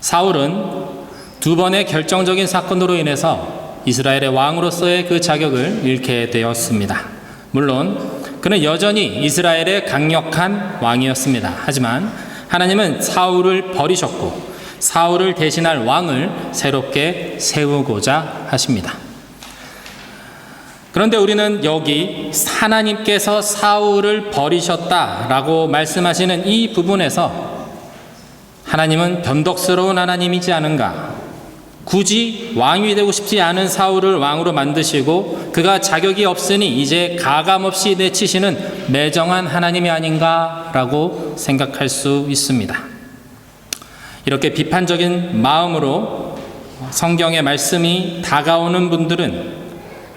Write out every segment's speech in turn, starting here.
사울은 두 번의 결정적인 사건으로 인해서 이스라엘의 왕으로서의 그 자격을 잃게 되었습니다. 물론 그는 여전히 이스라엘의 강력한 왕이었습니다. 하지만 하나님은 사울을 버리셨고 사울을 대신할 왕을 새롭게 세우고자 하십니다. 그런데 우리는 여기 하나님께서 사울을 버리셨다라고 말씀하시는 이 부분에서 하나님은 변덕스러운 하나님이지 않은가? 굳이 왕이 되고 싶지 않은 사울을 왕으로 만드시고 그가 자격이 없으니 이제 가감없이 내치시는 매정한 하나님이 아닌가라고 생각할 수 있습니다. 이렇게 비판적인 마음으로 성경의 말씀이 다가오는 분들은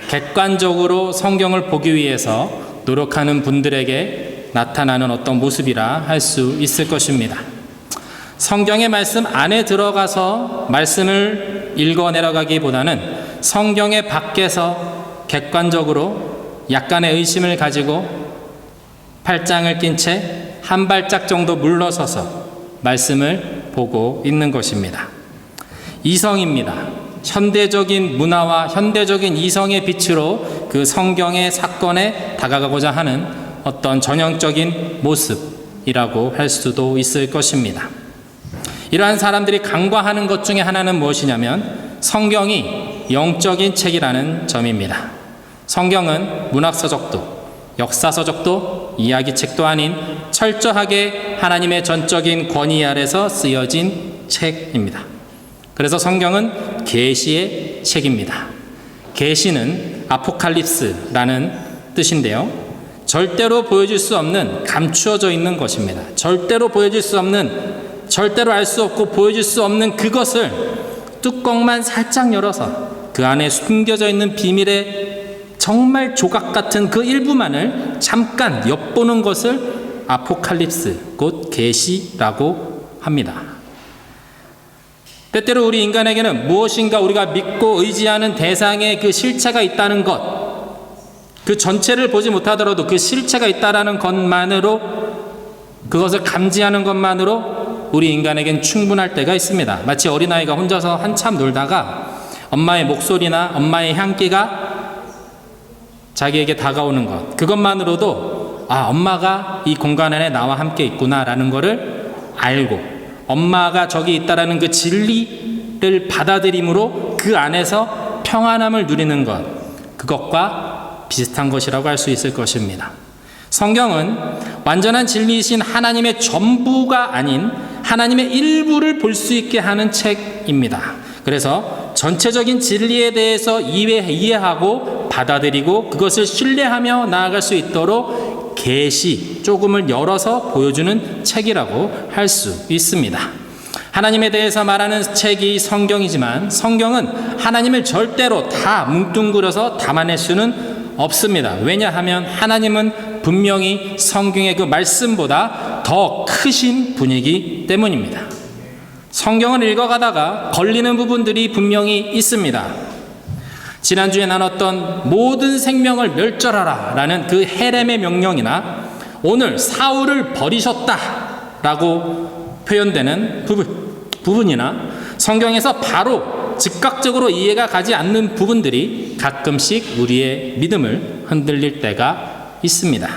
객관적으로 성경을 보기 위해서 노력하는 분들에게 나타나는 어떤 모습이라 할 수 있을 것입니다. 성경의 말씀 안에 들어가서 말씀을 읽어 내려가기보다는 성경의 밖에서 객관적으로 약간의 의심을 가지고 팔짱을 낀 채 한 발짝 정도 물러서서 말씀을 보고 있는 것입니다. 이성입니다. 현대적인 문화와 현대적인 이성의 빛으로 그 성경의 사건에 다가가고자 하는 어떤 전형적인 모습이라고 할 수도 있을 것입니다. 이러한 사람들이 간과하는 것 중에 하나는 무엇이냐면 성경이 영적인 책이라는 점입니다. 성경은 문학서적도 역사서적도 이야기책도 아닌 철저하게 하나님의 전적인 권위 아래서 쓰여진 책입니다. 그래서 성경은 계시의 책입니다. 계시는 아포칼립스라는 뜻인데요. 절대로 보여줄 수 없는, 감추어져 있는 것입니다. 절대로 보여줄 수 없는, 절대로 알 수 없고 보여줄 수 없는 그것을 뚜껑만 살짝 열어서 그 안에 숨겨져 있는 비밀의 정말 조각 같은 그 일부만을 잠깐 엿보는 것을 아포칼립스, 곧 계시라고 합니다. 때때로 우리 인간에게는 무엇인가 우리가 믿고 의지하는 대상의 그 실체가 있다는 것, 그 전체를 보지 못하더라도 그 실체가 있다는 것만으로, 그것을 감지하는 것만으로 우리 인간에겐 충분할 때가 있습니다. 마치 어린아이가 혼자서 한참 놀다가 엄마의 목소리나 엄마의 향기가 자기에게 다가오는 것, 그것만으로도 엄마가 이 공간 안에 나와 함께 있구나라는 것을 알고 엄마가 저기 있다라는 그 진리를 받아들임으로 그 안에서 평안함을 누리는 것, 그것과 비슷한 것이라고 할 수 있을 것입니다. 성경은 완전한 진리이신 하나님의 전부가 아닌 하나님의 일부를 볼 수 있게 하는 책입니다. 그래서 전체적인 진리에 대해서 이해하고 받아들이고 그것을 신뢰하며 나아갈 수 있도록 계시, 조금을 열어서 보여주는 책이라고 할 수 있습니다. 하나님에 대해서 말하는 책이 성경이지만 성경은 하나님을 절대로 다 뭉뚱그려서 담아낼 수는 없습니다. 왜냐하면 하나님은 분명히 성경의 그 말씀보다 더 크신 분이기 때문입니다. 성경을 읽어가다가 걸리는 부분들이 분명히 있습니다. 지난주에 나눴던 모든 생명을 멸절하라 라는 그 헤렘의 명령이나 오늘 사울을 버리셨다 라고 표현되는 부분이나 성경에서 바로 즉각적으로 이해가 가지 않는 부분들이 가끔씩 우리의 믿음을 흔들릴 때가 있습니다.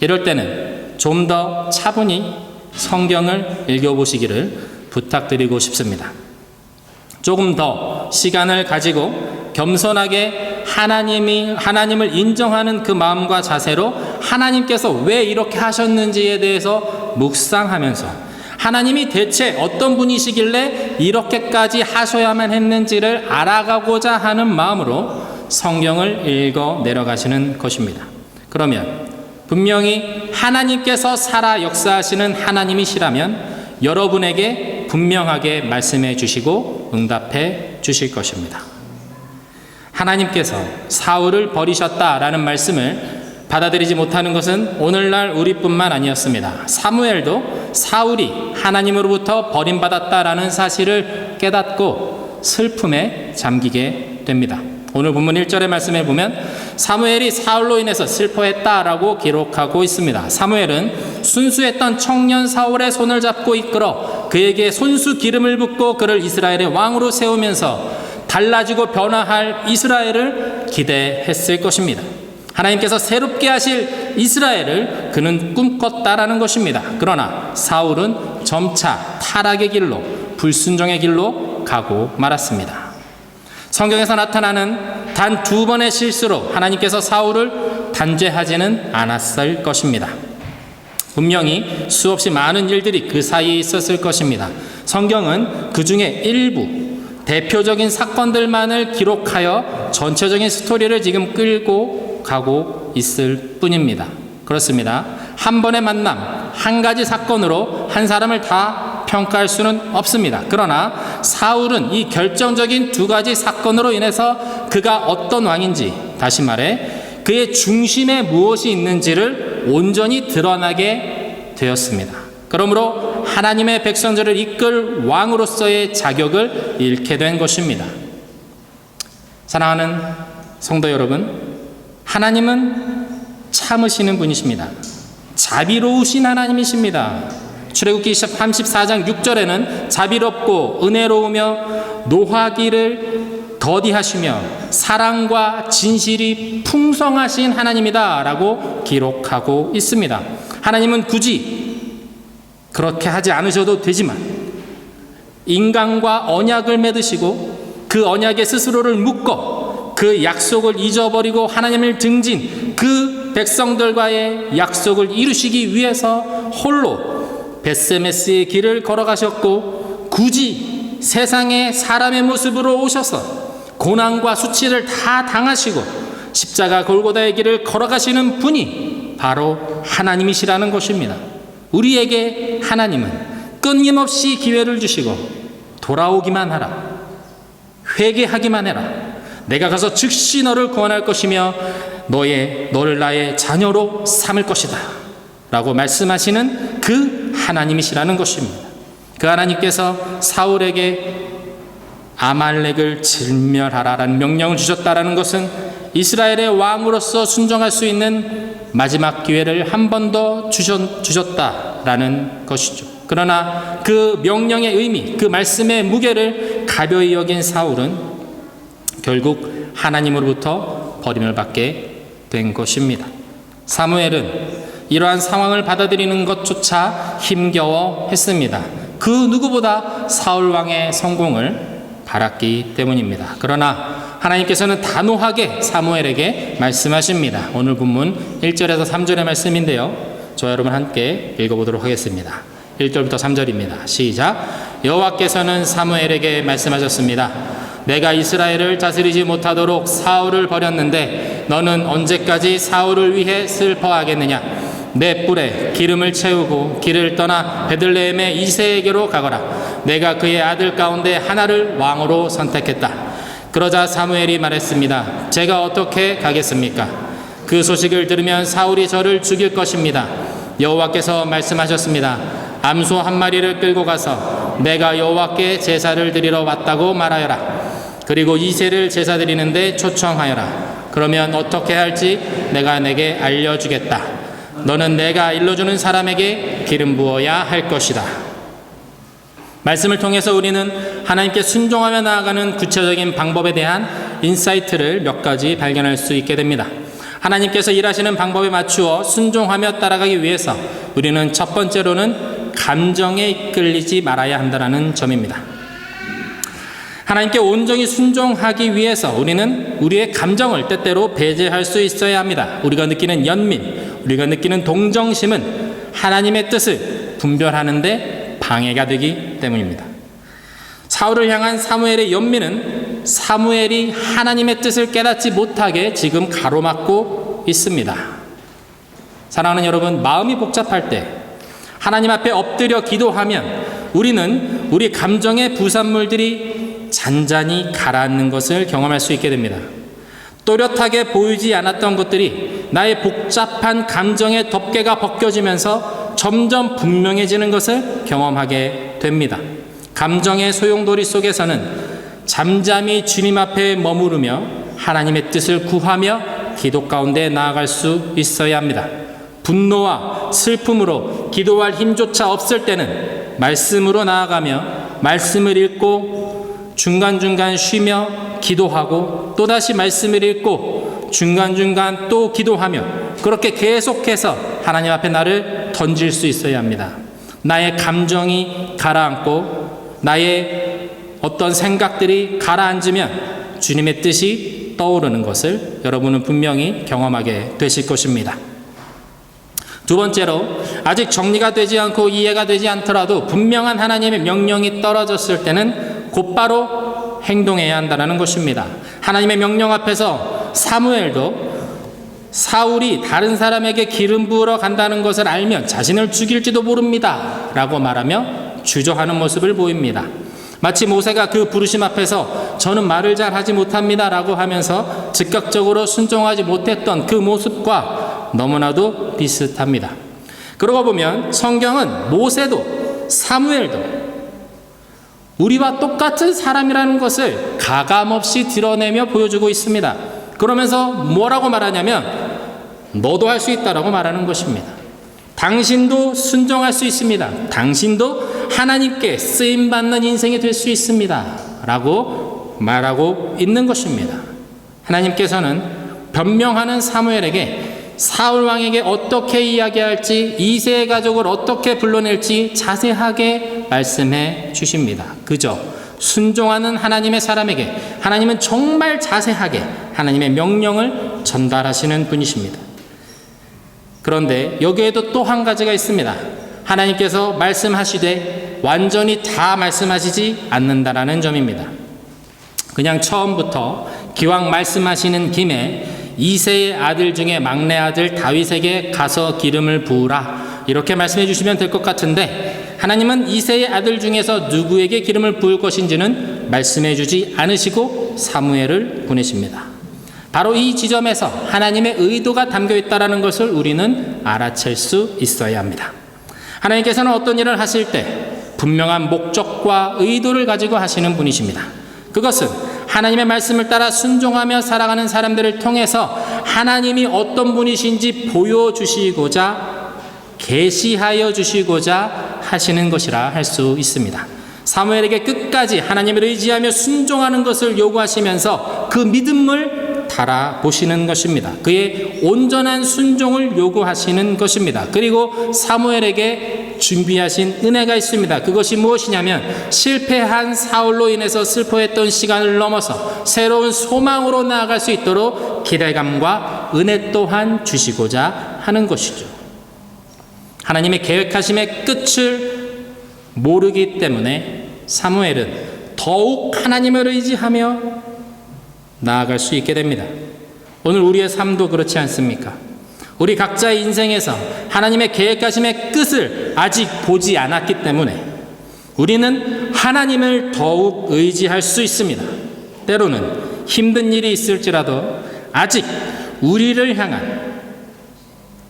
이럴 때는 좀 더 차분히 성경을 읽어보시기를 부탁드리고 싶습니다. 조금 더 시간을 가지고 겸손하게 하나님을 인정하는 그 마음과 자세로 하나님께서 왜 이렇게 하셨는지에 대해서 묵상하면서 하나님이 대체 어떤 분이시길래 이렇게까지 하셔야만 했는지를 알아가고자 하는 마음으로 성경을 읽어 내려가시는 것입니다. 그러면 분명히 하나님께서 살아 역사하시는 하나님이시라면 여러분에게 분명하게 말씀해 주시고 응답해 주실 것입니다. 하나님께서 사울을 버리셨다라는 말씀을 받아들이지 못하는 것은 오늘날 우리뿐만 아니었습니다. 사무엘도 사울이 하나님으로부터 버림받았다라는 사실을 깨닫고 슬픔에 잠기게 됩니다. 오늘 본문 1절의 말씀에 보면 사무엘이 사울로 인해서 슬퍼했다라고 기록하고 있습니다. 사무엘은 순수했던 청년 사울의 손을 잡고 이끌어 그에게 손수 기름을 붓고 그를 이스라엘의 왕으로 세우면서 달라지고 변화할 이스라엘을 기대했을 것입니다. 하나님께서 새롭게 하실 이스라엘을 그는 꿈꿨다라는 것입니다. 그러나 사울은 점차 타락의 길로, 불순종의 길로 가고 말았습니다. 성경에서 나타나는 단 2번의 실수로 하나님께서 사울을 단죄하지는 않았을 것입니다. 분명히 수없이 많은 일들이 그 사이에 있었을 것입니다. 성경은 그 중에 일부 대표적인 사건들만을 기록하여 전체적인 스토리를 지금 끌고 가고 있을 뿐입니다. 그렇습니다. 한 번의 만남, 한 가지 사건으로 한 사람을 다 평가할 수는 없습니다. 그러나 사울은 이 결정적인 2가지 사건으로 인해서 그가 어떤 왕인지, 다시 말해 그의 중심에 무엇이 있는지를 온전히 드러나게 되었습니다. 그러므로 하나님의 백성들을 이끌 왕으로서의 자격을 잃게 된 것입니다. 사랑하는 성도 여러분, 하나님은 참으시는 분이십니다. 자비로우신 하나님이십니다. 출애굽기 34장 6절에는 자비롭고 은혜로우며 노하기를 더디하시며 사랑과 진실이 풍성하신 하나님이다 라고 기록하고 있습니다. 하나님은 굳이 그렇게 하지 않으셔도 되지만 인간과 언약을 맺으시고 그 언약에 스스로를 묶어 그 약속을 잊어버리고 하나님을 등진 그 백성들과의 약속을 이루시기 위해서 홀로 벳세메스의 길을 걸어가셨고 굳이 세상에 사람의 모습으로 오셔서 고난과 수치를 다 당하시고 십자가 골고다의 길을 걸어가시는 분이 바로 하나님이시라는 것입니다. 우리에게 하나님은 끊임없이 기회를 주시고 돌아오기만 하라, 회개하기만 해라, 내가 가서 즉시 너를 구원할 것이며 너를 나의 자녀로 삼을 것이다 라고 말씀하시는 그 하나님이시라는 것입니다. 그 하나님께서 사울에게 아말렉을 진멸하라라는 명령을 주셨다라는 것은 이스라엘의 왕으로서 순종할 수 있는 마지막 기회를 한 번 더 주셨다라는 것이죠. 그러나 그 명령의 의미, 그 말씀의 무게를 가벼이 여긴 사울은 결국 하나님으로부터 버림을 받게 된 것입니다. 사무엘은 이러한 상황을 받아들이는 것조차 힘겨워했습니다. 그 누구보다 사울 왕의 성공을 바랐기 때문입니다. 그러나 하나님께서는 단호하게 사무엘에게 말씀하십니다. 오늘 본문 1절에서 3절의 말씀인데요, 저와 여러분 함께 읽어보도록 하겠습니다. 1절부터 3절입니다. 시작. 여호와께서는 사무엘에게 말씀하셨습니다. 내가 이스라엘을 다스리지 못하도록 사울을 버렸는데 너는 언제까지 사울을 위해 슬퍼하겠느냐? 내 뿔에 기름을 채우고 길을 떠나 베들레헴의 이새에게로 가거라. 내가 그의 아들 가운데 하나를 왕으로 선택했다. 그러자 사무엘이 말했습니다. 제가 어떻게 가겠습니까? 그 소식을 들으면 사울이 저를 죽일 것입니다. 여호와께서 말씀하셨습니다. 암소 한 마리를 끌고 가서 내가 여호와께 제사를 드리러 왔다고 말하여라. 그리고 이새를 제사 드리는데 초청하여라. 그러면 어떻게 할지 내가 내게 알려주겠다. 너는 내가 일러주는 사람에게 기름 부어야 할 것이다. 말씀을 통해서 우리는 하나님께 순종하며 나아가는 구체적인 방법에 대한 인사이트를 몇 가지 발견할 수 있게 됩니다. 하나님께서 일하시는 방법에 맞추어 순종하며 따라가기 위해서 우리는 첫 번째로는 감정에 이끌리지 말아야 한다는 점입니다. 하나님께 온전히 순종하기 위해서 우리는 우리의 감정을 때때로 배제할 수 있어야 합니다. 우리가 느끼는 연민, 우리가 느끼는 동정심은 하나님의 뜻을 분별하는 데 방해가 되기 때문입니다. 사울을 향한 사무엘의 연민은 사무엘이 하나님의 뜻을 깨닫지 못하게 지금 가로막고 있습니다. 사랑하는 여러분, 마음이 복잡할 때 하나님 앞에 엎드려 기도하면 우리는 우리 감정의 부산물들이 잔잔히 가라앉는 것을 경험할 수 있게 됩니다. 또렷하게 보이지 않았던 것들이 나의 복잡한 감정의 덮개가 벗겨지면서 점점 분명해지는 것을 경험하게 됩니다. 감정의 소용돌이 속에서는 잠잠히 주님 앞에 머무르며 하나님의 뜻을 구하며 기도 가운데 나아갈 수 있어야 합니다. 분노와 슬픔으로 기도할 힘조차 없을 때는 말씀으로 나아가며 말씀을 읽고 중간중간 쉬며 기도하고 또다시 말씀을 읽고 중간중간 또 기도하며 그렇게 계속해서 하나님 앞에 나를 던질 수 있어야 합니다. 나의 감정이 가라앉고 나의 어떤 생각들이 가라앉으면 주님의 뜻이 떠오르는 것을 여러분은 분명히 경험하게 되실 것입니다. 두 번째로, 아직 정리가 되지 않고 이해가 되지 않더라도 분명한 하나님의 명령이 떨어졌을 때는 곧바로 행동해야 한다는 것입니다. 하나님의 명령 앞에서 사무엘도 사울이 다른 사람에게 기름 부으러 간다는 것을 알면 자신을 죽일지도 모릅니다 라고 말하며 주저하는 모습을 보입니다. 마치 모세가 그 부르심 앞에서 저는 말을 잘 하지 못합니다 라고 하면서 즉각적으로 순종하지 못했던 그 모습과 너무나도 비슷합니다. 그러고 보면 성경은 모세도 사무엘도 우리와 똑같은 사람이라는 것을 가감없이 드러내며 보여주고 있습니다. 그러면서 뭐라고 말하냐면 너도 할 수 있다라고 말하는 것입니다. 당신도 순종할 수 있습니다. 당신도 하나님께 쓰임받는 인생이 될 수 있습니다 라고 말하고 있는 것입니다. 하나님께서는 변명하는 사무엘에게 사울 왕에게 어떻게 이야기할지, 이새의 가족을 어떻게 불러낼지 자세하게 말씀해 주십니다. 그저 순종하는 하나님의 사람에게 하나님은 정말 자세하게 하나님의 명령을 전달하시는 분이십니다. 그런데 여기에도 또 한 가지가 있습니다. 하나님께서 말씀하시되 완전히 다 말씀하시지 않는다라는 점입니다. 그냥 처음부터 기왕 말씀하시는 김에 이새의 아들 중에 막내 아들 다윗에게 가서 기름을 부으라 이렇게 말씀해 주시면 될 것 같은데 하나님은 이새의 아들 중에서 누구에게 기름을 부을 것인지는 말씀해 주지 않으시고 사무엘을 보내십니다. 바로 이 지점에서 하나님의 의도가 담겨 있다는 것을 우리는 알아챌 수 있어야 합니다. 하나님께서는 어떤 일을 하실 때 분명한 목적과 의도를 가지고 하시는 분이십니다. 그것은 하나님의 말씀을 따라 순종하며 살아가는 사람들을 통해서 하나님이 어떤 분이신지 보여주시고자 계시하여 주시고자 하시는 것이라 할 수 있습니다. 사무엘에게 끝까지 하나님을 의지하며 순종하는 것을 요구하시면서 그 믿음을 달아보시는 것입니다. 그의 온전한 순종을 요구하시는 것입니다. 그리고 사무엘에게 준비하신 은혜가 있습니다. 그것이 무엇이냐면 실패한 사울로 인해서 슬퍼했던 시간을 넘어서 새로운 소망으로 나아갈 수 있도록 기대감과 은혜 또한 주시고자 하는 것이죠. 하나님의 계획하심의 끝을 모르기 때문에 사무엘은 더욱 하나님을 의지하며 나아갈 수 있게 됩니다. 오늘 우리의 삶도 그렇지 않습니까? 우리 각자의 인생에서 하나님의 계획하심의 끝을 아직 보지 않았기 때문에 우리는 하나님을 더욱 의지할 수 있습니다. 때로는 힘든 일이 있을지라도 아직 우리를 향한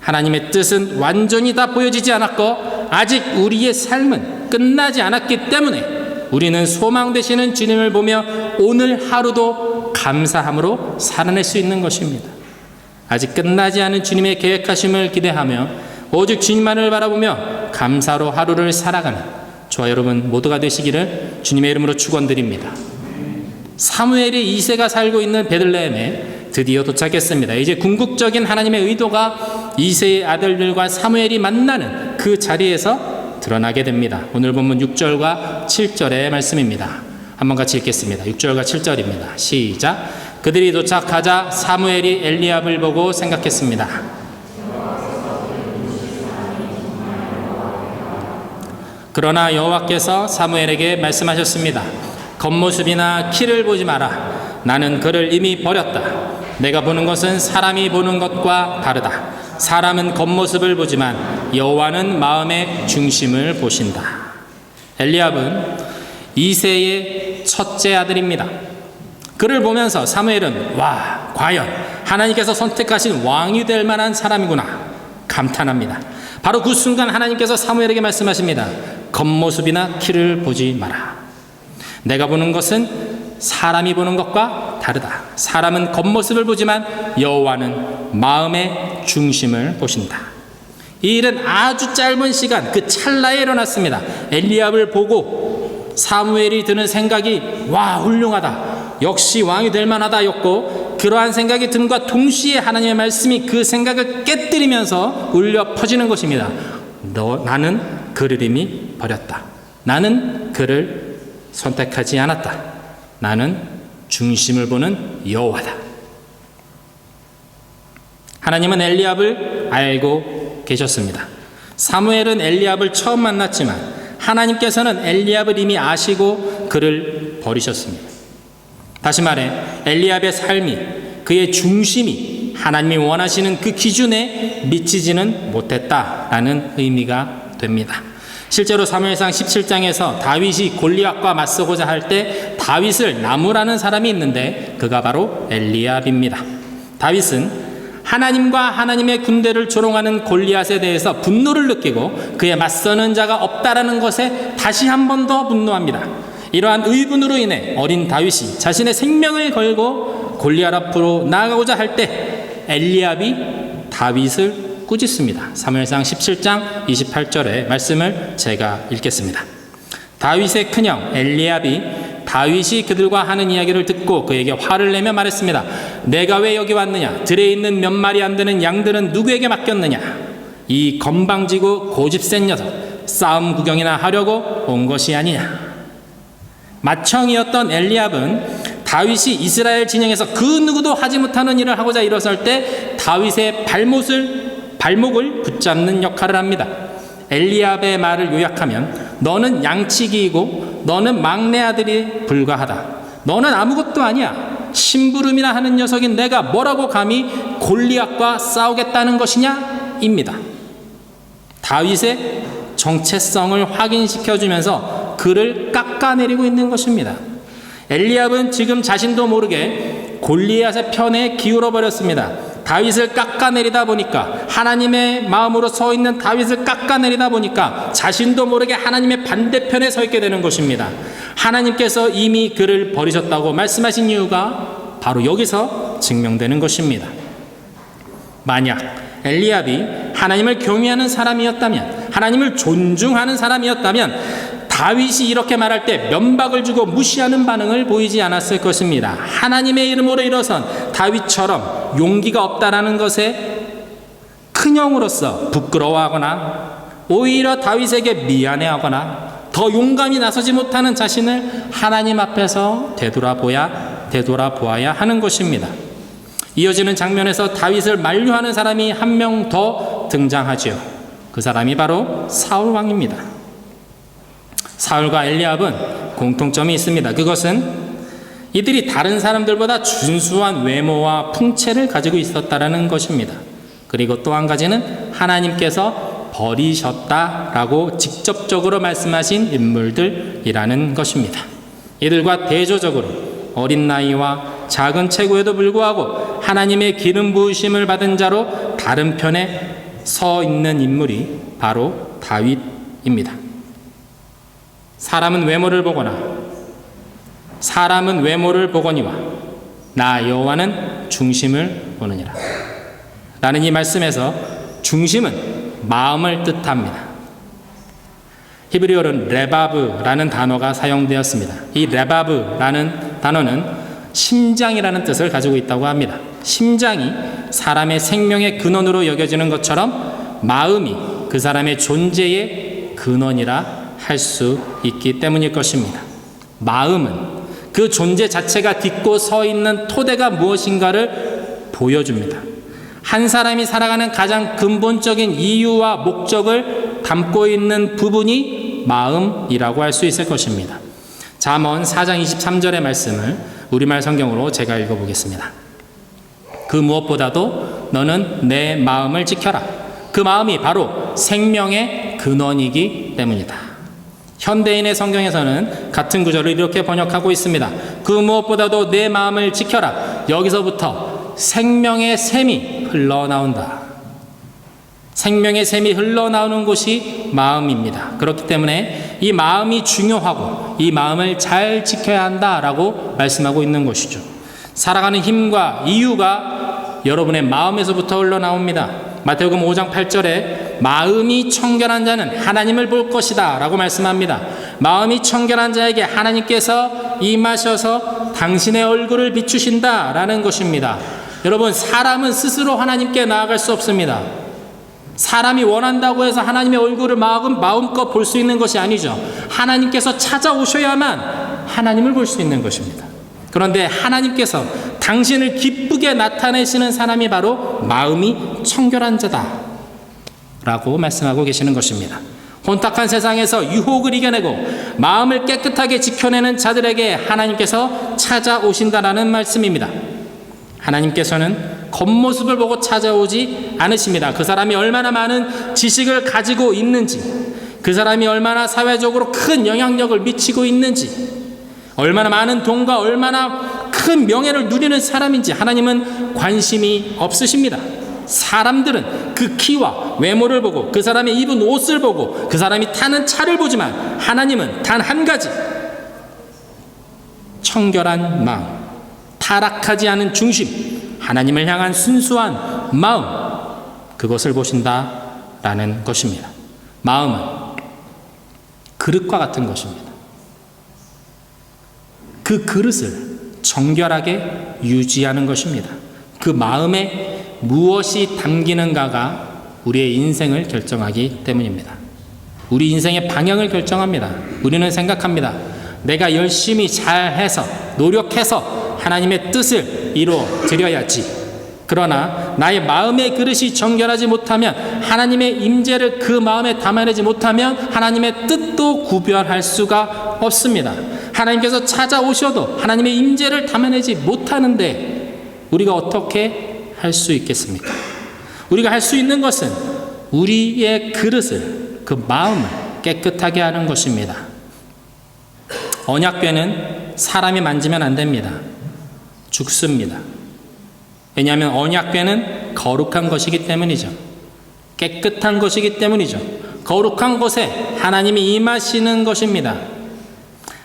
하나님의 뜻은 완전히 다 보여지지 않았고 아직 우리의 삶은 끝나지 않았기 때문에 우리는 소망 되시는 주님을 보며 오늘 하루도 감사함으로 살아낼 수 있는 것입니다. 아직 끝나지 않은 주님의 계획하심을 기대하며 오직 주님만을 바라보며 감사로 하루를 살아가는 저와 여러분 모두가 되시기를 주님의 이름으로 축원드립니다. 사무엘의 2세가 살고 있는 베들레헴에 드디어 도착했습니다. 이제 궁극적인 하나님의 의도가 2세의 아들들과 사무엘이 만나는 그 자리에서 드러나게 됩니다. 오늘 본문 6절과 7절의 말씀입니다. 한번 같이 읽겠습니다. 6절과 7절입니다. 시작. 그들이 도착하자 사무엘이 엘리압을 보고 생각했습니다. 그러나 여호와께서 사무엘에게 말씀하셨습니다. 겉모습이나 키를 보지 마라. 나는 그를 이미 버렸다. 내가 보는 것은 사람이 보는 것과 다르다. 사람은 겉모습을 보지만 여호와는 마음의 중심을 보신다. 엘리압은 2세의 첫째 아들입니다. 그를 보면서 사무엘은 와, 과연 하나님께서 선택하신 왕이 될 만한 사람이구나 감탄합니다. 바로 그 순간 하나님께서 사무엘에게 말씀하십니다. 겉모습이나 키를 보지 마라. 내가 보는 것은 사람이 보는 것과 다르다. 사람은 겉모습을 보지만 여호와는 마음의 중심을 보신다. 이 일은 아주 짧은 시간, 그 찰나에 일어났습니다. 엘리압을 보고 사무엘이 드는 생각이 와, 훌륭하다, 역시 왕이 될 만하다였고, 그러한 생각이 듦과 동시에 하나님의 말씀이 그 생각을 깨뜨리면서 울려 퍼지는 것입니다. 나는 그를 이미 버렸다. 나는 그를 선택하지 않았다. 나는 중심을 보는 여호와다. 하나님은 엘리압을 알고 계셨습니다. 사무엘은 엘리압을 처음 만났지만 하나님께서는 엘리압을 이미 아시고 그를 버리셨습니다. 다시 말해 엘리압의 삶이, 그의 중심이 하나님이 원하시는 그 기준에 미치지는 못했다라는 의미가 됩니다. 실제로 사무엘상 17장에서 다윗이 골리앗과 맞서고자 할 때 다윗을 나무라는 사람이 있는데 그가 바로 엘리압입니다. 다윗은 하나님과 하나님의 군대를 조롱하는 골리앗에 대해서 분노를 느끼고 그에 맞서는 자가 없다라는 것에 다시 한 번 더 분노합니다. 이러한 의분으로 인해 어린 다윗이 자신의 생명을 걸고 골리앗 앞으로 나아가고자 할 때 엘리압이 다윗을 꾸짖습니다. 사무엘상 17장 28절의 말씀을 제가 읽겠습니다. 다윗의 큰형 엘리압이 다윗이 그들과 하는 이야기를 듣고 그에게 화를 내며 말했습니다. 내가 왜 여기 왔느냐? 들에 있는 몇 마리 안 되는 양들은 누구에게 맡겼느냐? 이 건방지고 고집센 녀석, 싸움 구경이나 하려고 온 것이 아니냐? 맏형이었던 엘리압은 다윗이 이스라엘 진영에서 그 누구도 하지 못하는 일을 하고자 일어설 때 다윗의 발목을 붙잡는 역할을 합니다. 엘리압의 말을 요약하면 너는 양치기이고 너는 막내 아들이 불과하다. 너는 아무것도 아니야. 심부름이나 하는 녀석인 내가 뭐라고 감히 골리앗과 싸우겠다는 것이냐? 입니다. 다윗의 정체성을 확인시켜주면서 그를 깎아내리고 있는 것입니다. 엘리압은 지금 자신도 모르게 골리앗의 편에 기울어 버렸습니다. 다윗을 깎아내리다 보니까, 하나님의 마음으로 서 있는 다윗을 깎아내리다 보니까 자신도 모르게 하나님의 반대편에 서 있게 되는 것입니다. 하나님께서 이미 그를 버리셨다고 말씀하신 이유가 바로 여기서 증명되는 것입니다. 만약 엘리압이 하나님을 경외하는 사람이었다면, 하나님을 존중하는 사람이었다면 다윗이 이렇게 말할 때 면박을 주고 무시하는 반응을 보이지 않았을 것입니다. 하나님의 이름으로 일어선 다윗처럼 용기가 없다라는 것에 큰형으로서 부끄러워하거나 오히려 다윗에게 미안해하거나 더 용감히 나서지 못하는 자신을 하나님 앞에서 되돌아보아야 하는 것입니다. 이어지는 장면에서 다윗을 만류하는 사람이 한 명 더 등장하지요. 그 사람이 바로 사울 왕입니다. 사울과 엘리압은 공통점이 있습니다. 그것은 이들이 다른 사람들보다 준수한 외모와 풍채를 가지고 있었다라는 것입니다. 그리고 또 한 가지는 하나님께서 버리셨다라고 직접적으로 말씀하신 인물들이라는 것입니다. 이들과 대조적으로 어린 나이와 작은 체구에도 불구하고 하나님의 기름 부으심을 받은 자로 다른 편에 서 있는 인물이 바로 다윗입니다. 사람은 외모를 보거니와 나 여호와는 중심을 보느니라 라는 이 말씀에서 중심은 마음을 뜻합니다. 히브리어로는 레바브라는 단어가 사용되었습니다. 이 레바브라는 단어는 심장이라는 뜻을 가지고 있다고 합니다. 심장이 사람의 생명의 근원으로 여겨지는 것처럼 마음이 그 사람의 존재의 근원이라 할 수 있기 때문일 것입니다. 마음은 그 존재 자체가 딛고 서 있는 토대가 무엇인가를 보여줍니다. 한 사람이 살아가는 가장 근본적인 이유와 목적을 담고 있는 부분이 마음이라고 할 수 있을 것입니다. 잠언 4장 23절의 말씀을 우리말 성경으로 제가 읽어보겠습니다. 그 무엇보다도 너는 내 마음을 지켜라. 그 마음이 바로 생명의 근원이기 때문이다. 현대인의 성경에서는 같은 구절을 이렇게 번역하고 있습니다. 그 무엇보다도 내 마음을 지켜라. 여기서부터 생명의 샘이 흘러나온다. 생명의 샘이 흘러나오는 곳이 마음입니다. 그렇기 때문에 이 마음이 중요하고 이 마음을 잘 지켜야 한다라고 말씀하고 있는 것이죠. 살아가는 힘과 이유가 여러분의 마음에서부터 흘러나옵니다. 마태복음 5장 8절에 마음이 청결한 자는 하나님을 볼 것이다 라고 말씀합니다. 마음이 청결한 자에게 하나님께서 임하셔서 당신의 얼굴을 비추신다 라는 것입니다. 여러분, 사람은 스스로 하나님께 나아갈 수 없습니다. 사람이 원한다고 해서 하나님의 얼굴을 마음껏 볼 수 있는 것이 아니죠. 하나님께서 찾아오셔야만 하나님을 볼 수 있는 것입니다. 그런데 하나님께서 당신을 기쁘게 나타내시는 사람이 바로 마음이 청결한 자다 라고 말씀하고 계시는 것입니다. 혼탁한 세상에서 유혹을 이겨내고 마음을 깨끗하게 지켜내는 자들에게 하나님께서 찾아오신다라는 말씀입니다. 하나님께서는 겉모습을 보고 찾아오지 않으십니다. 그 사람이 얼마나 많은 지식을 가지고 있는지, 그 사람이 얼마나 사회적으로 큰 영향력을 미치고 있는지, 얼마나 많은 돈과 얼마나 큰 명예를 누리는 사람인지 하나님은 관심이 없으십니다. 사람들은 그 키와 외모를 보고 그 사람이 입은 옷을 보고 그 사람이 타는 차를 보지만 하나님은 단 한 가지, 청결한 마음, 타락하지 않은 중심, 하나님을 향한 순수한 마음, 그것을 보신다라는 것입니다. 마음은 그릇과 같은 것입니다. 그 그릇을 정결하게 유지하는 것입니다. 그 마음에 무엇이 담기는가가 우리의 인생을 결정하기 때문입니다. 우리 인생의 방향을 결정합니다. 우리는 생각합니다. 내가 열심히 잘해서 노력해서 하나님의 뜻을 이루어 드려야지. 그러나 나의 마음의 그릇이 정결하지 못하면, 하나님의 임재를 그 마음에 담아내지 못하면 하나님의 뜻도 구별할 수가 없습니다. 하나님께서 찾아오셔도 하나님의 임재를 담아내지 못하는데 우리가 어떻게 할 수 있겠습니까? 우리가 할 수 있는 것은 우리의 그릇을, 그 마음을 깨끗하게 하는 것입니다. 언약궤는 사람이 만지면 안 됩니다. 죽습니다. 왜냐하면 언약궤는 거룩한 것이기 때문이죠. 깨끗한 것이기 때문이죠. 거룩한 곳에 하나님이 임하시는 것입니다.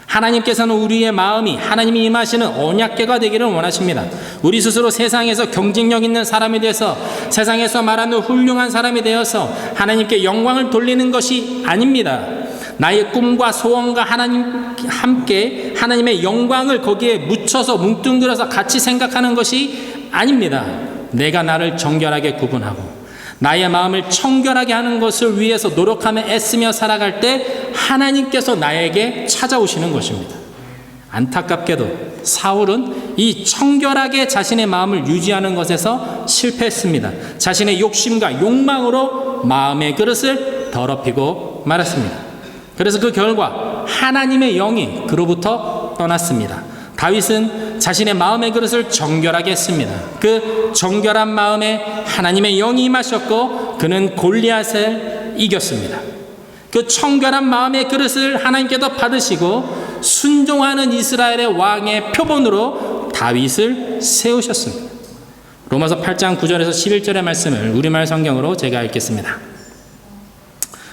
하나님께서는 우리의 마음이 하나님이 임하시는 언약궤가 되기를 원하십니다. 우리 스스로 세상에서 경쟁력 있는 사람이 돼서, 세상에서 말하는 훌륭한 사람이 되어서 하나님께 영광을 돌리는 것이 아닙니다. 나의 꿈과 소원과 하나님 함께 하나님의 영광을 거기에 묻혀서 뭉뚱그려서 같이 생각하는 것이 아닙니다. 내가 나를 정결하게 구분하고 나의 마음을 청결하게 하는 것을 위해서 노력하며 애쓰며 살아갈 때 하나님께서 나에게 찾아오시는 것입니다. 안타깝게도 사울은 이 청결하게 자신의 마음을 유지하는 것에서 실패했습니다. 자신의 욕심과 욕망으로 마음의 그릇을 더럽히고 말았습니다. 그래서 그 결과 하나님의 영이 그로부터 떠났습니다. 다윗은 자신의 마음의 그릇을 정결하게 했습니다. 그 정결한 마음에 하나님의 영이 임하셨고 그는 골리앗을 이겼습니다. 그 청결한 마음의 그릇을 하나님께서 받으시고 순종하는 이스라엘의 왕의 표본으로 다윗을 세우셨습니다. 로마서 8장 9절에서 11절의 말씀을 우리말 성경으로 제가 읽겠습니다.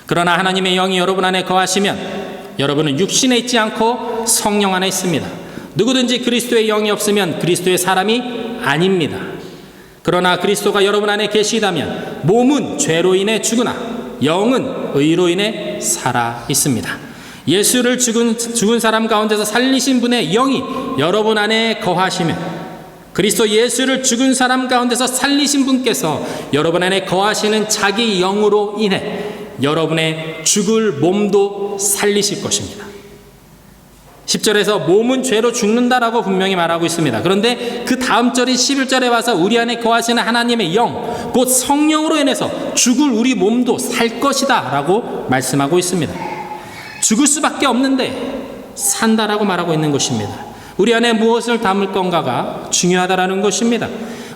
그러나 하나님의 영이 여러분 안에 거하시면 여러분은 육신에 있지 않고 성령 안에 있습니다. 누구든지 그리스도의 영이 없으면 그리스도의 사람이 아닙니다. 그러나 그리스도가 여러분 안에 계시다면 몸은 죄로 인해 죽으나 영은 의로 인해 살아 있습니다. 예수를 죽은 사람 가운데서 살리신 분의 영이 여러분 안에 거하시면, 그리스도 예수를 죽은 사람 가운데서 살리신 분께서 여러분 안에 거하시는 자기 영으로 인해 여러분의 죽을 몸도 살리실 것입니다. 10절에서 몸은 죄로 죽는다라고 분명히 말하고 있습니다. 그런데 그 다음 절인 11절에 와서 우리 안에 거하시는 하나님의 영, 곧 성령으로 인해서 죽을 우리 몸도 살 것이다 라고 말씀하고 있습니다. 죽을 수밖에 없는데 산다라고 말하고 있는 것입니다. 우리 안에 무엇을 담을 건가가 중요하다라는 것입니다.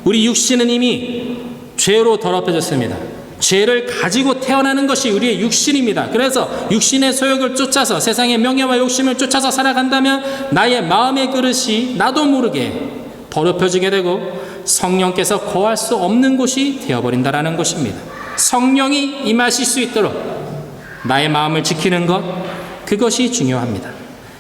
우리 육신은 이미 죄로 더럽혀졌습니다. 죄를 가지고 태어나는 것이 우리의 육신입니다. 그래서 육신의 소욕을 쫓아서 세상의 명예와 욕심을 쫓아서 살아간다면 나의 마음의 그릇이 나도 모르게 더럽혀지게 되고 성령께서 거할 수 없는 곳이 되어버린다라는 것입니다. 성령이 임하실 수 있도록 나의 마음을 지키는 것, 그것이 중요합니다.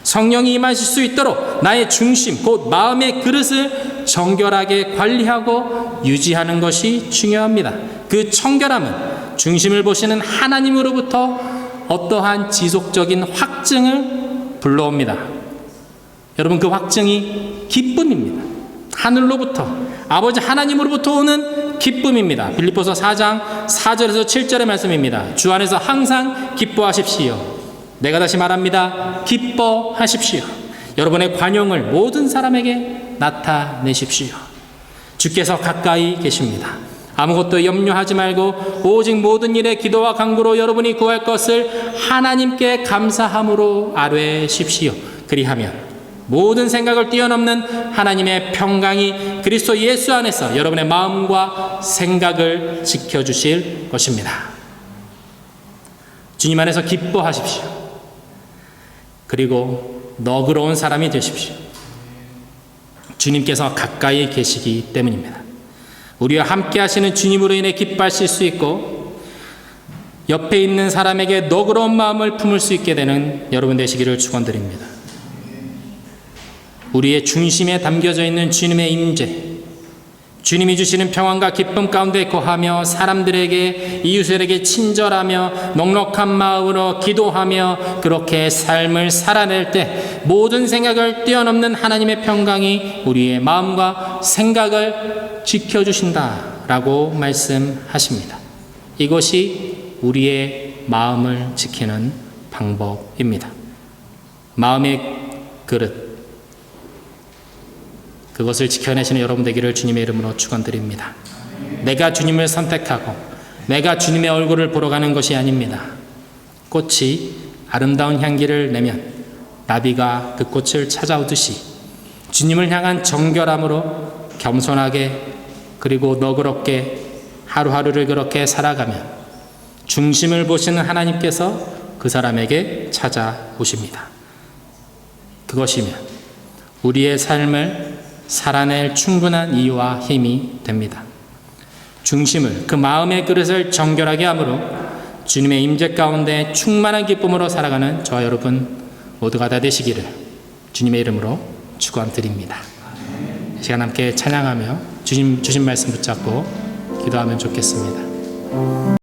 성령이 임하실 수 있도록 나의 중심, 곧 마음의 그릇을 정결하게 관리하고 유지하는 것이 중요합니다. 그 청결함은 중심을 보시는 하나님으로부터 어떠한 지속적인 확증을 불러옵니다. 여러분, 그 확증이 기쁨입니다. 하늘로부터, 아버지 하나님으로부터 오는 기쁨입니다. 빌립보서 4장 4절에서 7절의 말씀입니다. 주 안에서 항상 기뻐하십시오. 내가 다시 말합니다. 기뻐하십시오. 여러분의 관용을 모든 사람에게 나타내십시오. 주께서 가까이 계십니다. 아무것도 염려하지 말고 오직 모든 일에 기도와 간구로 여러분이 구할 것을 하나님께 감사함으로 아뢰십시오. 그리하면 모든 생각을 뛰어넘는 하나님의 평강이 그리스도 예수 안에서 여러분의 마음과 생각을 지켜주실 것입니다. 주님 안에서 기뻐하십시오. 그리고 너그러운 사람이 되십시오. 주님께서 가까이 계시기 때문입니다. 우리와 함께 하시는 주님으로 인해 기뻐하실 수 있고 옆에 있는 사람에게 너그러운 마음을 품을 수 있게 되는 여러분 되시기를 축원드립니다. 우리의 중심에 담겨져 있는 주님의 임재, 주님이 주시는 평안과 기쁨 가운데 거하며 사람들에게, 이웃들에게 친절하며 넉넉한 마음으로 기도하며 그렇게 삶을 살아낼 때 모든 생각을 뛰어넘는 하나님의 평강이 우리의 마음과 생각을 지켜주신다라고 말씀하십니다. 이것이 우리의 마음을 지키는 방법입니다. 마음의 그릇, 그것을 지켜내시는 여러분 되기를 주님의 이름으로 축원드립니다. 내가 주님을 선택하고 내가 주님의 얼굴을 보러 가는 것이 아닙니다. 꽃이 아름다운 향기를 내면 나비가 그 꽃을 찾아오듯이 주님을 향한 정결함으로 겸손하게 그리고 너그럽게 하루하루를 그렇게 살아가면 중심을 보시는 하나님께서 그 사람에게 찾아오십니다. 그것이면 우리의 삶을 살아낼 충분한 이유와 힘이 됩니다. 중심을, 그 마음의 그릇을 정결하게 함으로 주님의 임재 가운데 충만한 기쁨으로 살아가는 저와 여러분 모두가 다 되시기를 주님의 이름으로 축원드립니다. 이 시간 함께 찬양하며 주신 말씀 붙잡고 기도하면 좋겠습니다.